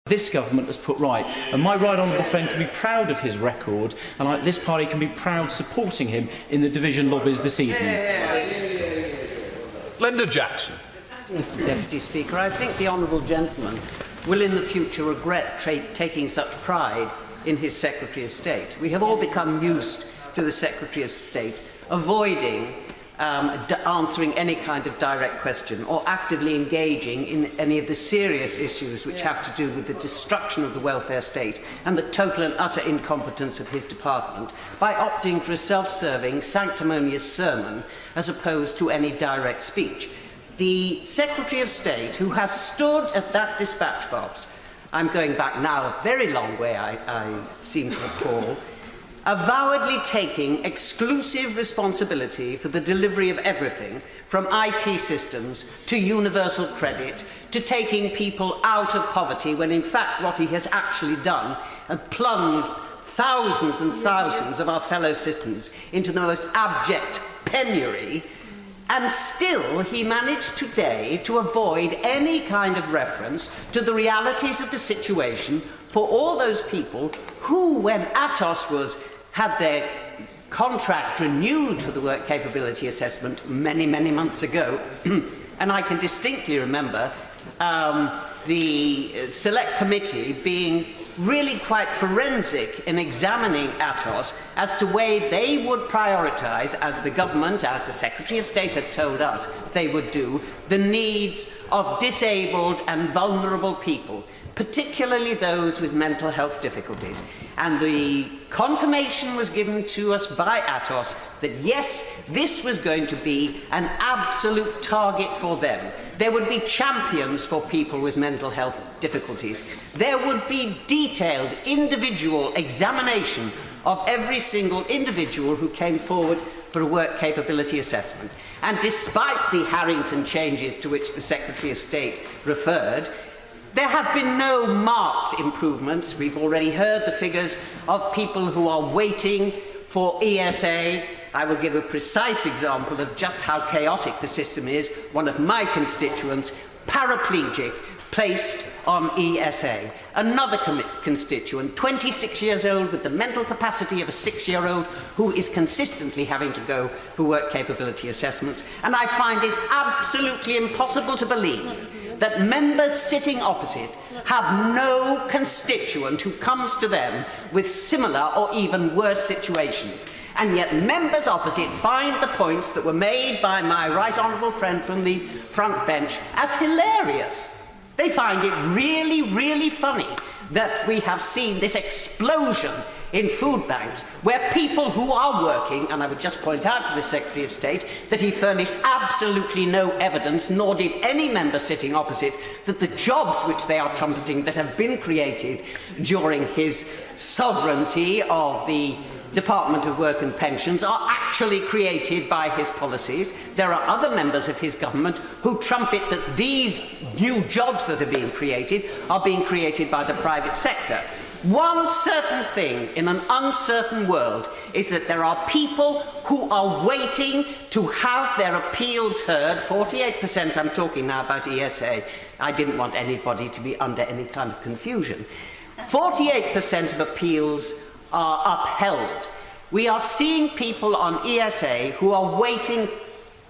this government has put right, and my right honourable friend can be proud of his record, and this party can be proud supporting him in the division lobbies this evening. Glenda Jackson. Mr. Deputy Speaker, I think the honourable gentleman will in the future regret taking such pride in his Secretary of State. We have all become used to the Secretary of State avoiding answering any kind of direct question or actively engaging in any of the serious issues which have to do with the destruction of the welfare state and the total and utter incompetence of his department by opting for a self-serving, sanctimonious sermon as opposed to any direct speech. The Secretary of State, who has stood at that dispatch box, I'm going back now a very long way, I seem to recall, avowedly taking exclusive responsibility for the delivery of everything from IT systems to universal credit to taking people out of poverty, when in fact what he has actually done and plunged thousands and thousands of our fellow citizens into the most abject penury. And still, he managed today to avoid any kind of reference to the realities of the situation for all those people who, when Atos had their contract renewed for the work capability assessment many, many months ago, and I can distinctly remember the select committee being really quite forensic in examining Atos as to way they would prioritise, as the government, as the Secretary of State had told us they would do, the needs of disabled and vulnerable people, particularly those with mental health difficulties. And the confirmation was given to us by Atos that yes, this was going to be an absolute target for them. There would be champions for people with mental health difficulties. There would be detailed individual examination of every single individual who came forward for a work capability assessment. And despite the Harrington changes to which the Secretary of State referred, there have been no marked improvements. We've already heard the figures of people who are waiting for ESA. I will give a precise example of just how chaotic the system is. One of my constituents, paraplegic, placed on ESA. Another constituent, 26 years old, with the mental capacity of a 6-year-old, who is consistently having to go for work capability assessments. And I find it absolutely impossible to believe that members sitting opposite have no constituent who comes to them with similar or even worse situations. And yet members opposite find the points that were made by my right honourable friend from the front bench as hilarious. They find it really, really funny that we have seen this explosion in food banks where people who are working, and I would just point out to the Secretary of State that he furnished absolutely no evidence, nor did any member sitting opposite, that the jobs which they are trumpeting that have been created during his sovereignty of the Department of Work and Pensions are actually created by his policies. There are other members of his government who trumpet that these new jobs that are being created by the private sector. One certain thing in an uncertain world is that there are people who are waiting to have their appeals heard. 48%, I'm talking now about ESA. I didn't want anybody to be under any kind of confusion. 48% of appeals are upheld. We are seeing people on ESA who are waiting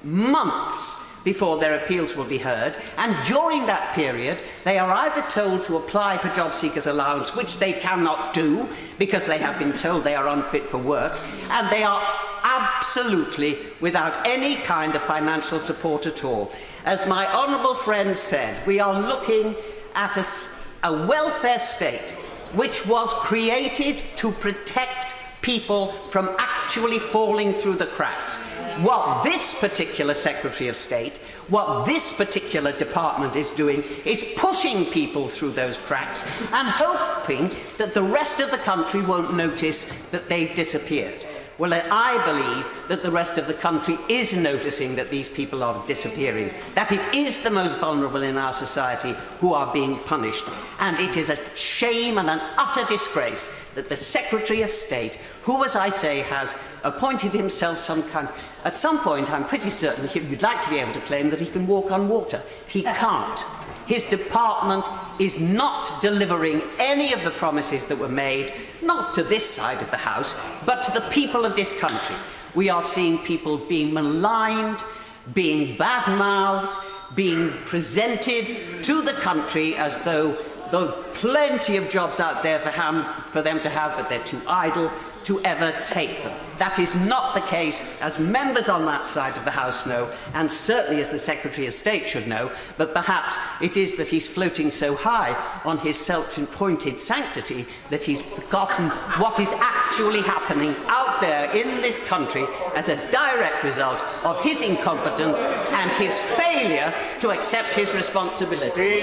months before their appeals will be heard, and during that period they are either told to apply for job seekers allowance, which they cannot do because they have been told they are unfit for work, and they are absolutely without any kind of financial support at all. As my honourable friend said, we are looking at a welfare state which was created to protect people from actually falling through the cracks. What this particular Secretary of State, what this particular department is doing is pushing people through those cracks and hoping that the rest of the country won't notice that they've disappeared. Well, I believe that the rest of the country is noticing that these people are disappearing, that it is the most vulnerable in our society who are being punished. And it is a shame and an utter disgrace that the Secretary of State, who, as I say, has appointed himself some kind... At some point, I'm pretty certain he'd like to be able to claim that he can walk on water. He can't. His department is not delivering any of the promises that were made, not to this side of the House, but to the people of this country. We are seeing people being maligned, being bad-mouthed, being presented to the country as though there are plenty of jobs out there for them to have, but they're too idle to ever take them. That is not the case, as members on that side of the House know, and certainly as the Secretary of State should know, but perhaps it is that he's floating so high on his self-appointed sanctity that he's forgotten what is actually happening out there in this country as a direct result of his incompetence and his failure to accept his responsibility.